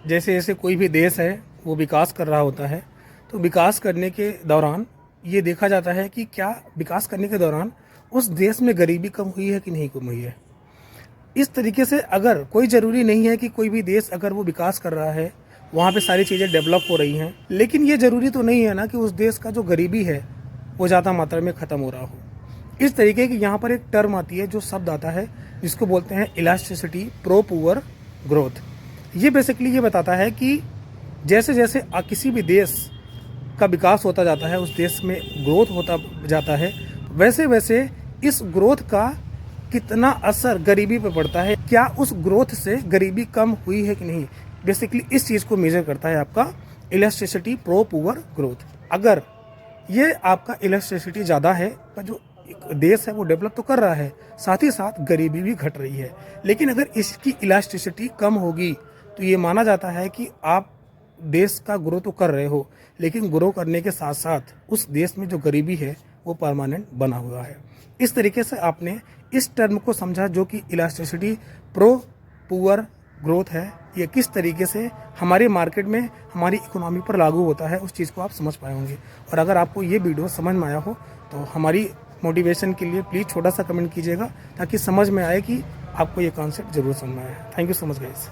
जैसे जैसे कोई भी देश है वो विकास कर रहा होता है, तो विकास करने के दौरान ये देखा जाता है कि क्या विकास करने के दौरान उस देश में गरीबी कम हुई है कि नहीं कम हुई है। इस तरीके से अगर कोई ज़रूरी नहीं है कि कोई भी देश अगर वो विकास कर रहा है वहाँ पे सारी चीज़ें डेवलप हो रही हैं, लेकिन ये ज़रूरी तो नहीं है ना कि उस देश का जो गरीबी है वो ज़्यादा मात्रा में ख़त्म हो रहा हो। इस तरीके की यहाँ पर एक टर्म आती है, जो शब्द आता है जिसको बोलते हैं इलास्टिसिटी प्रो पुअर ग्रोथ। ये बेसिकली ये बताता है कि जैसे जैसे किसी भी देश का विकास होता जाता है, उस देश में ग्रोथ होता जाता है, वैसे वैसे इस ग्रोथ का कितना असर गरीबी पर पड़ता है, क्या उस ग्रोथ से गरीबी कम हुई है कि नहीं, बेसिकली इस चीज़ को मेजर करता है आपका इलास्टिसिटी प्रो पुअर ग्रोथ। अगर ये आपका इलास्टिसिटी ज़्यादा है, पर जो देश है वो डेवलप तो कर रहा है, साथ ही साथ गरीबी भी घट रही है। लेकिन अगर इसकी इलास्टिसिटी कम होगी तो ये माना जाता है कि आप देश का ग्रो तो कर रहे हो, लेकिन ग्रो करने के साथ साथ उस देश में जो गरीबी है वो परमानेंट बना हुआ है। इस तरीके से आपने इस टर्म को समझा, जो कि इलास्टिसिटी प्रो पुअर ग्रोथ है, ये किस तरीके से हमारे मार्केट में हमारी इकोनॉमी पर लागू होता है, उस चीज़ को आप समझ पाए होंगे। और अगर आपको ये वीडियो समझ में आया हो तो हमारी मोटिवेशन के लिए प्लीज़ छोटा सा कमेंट कीजिएगा, ताकि समझ में आए कि आपको ये कॉन्सेप्ट जरूर समझ में आया। Thank you so much guys.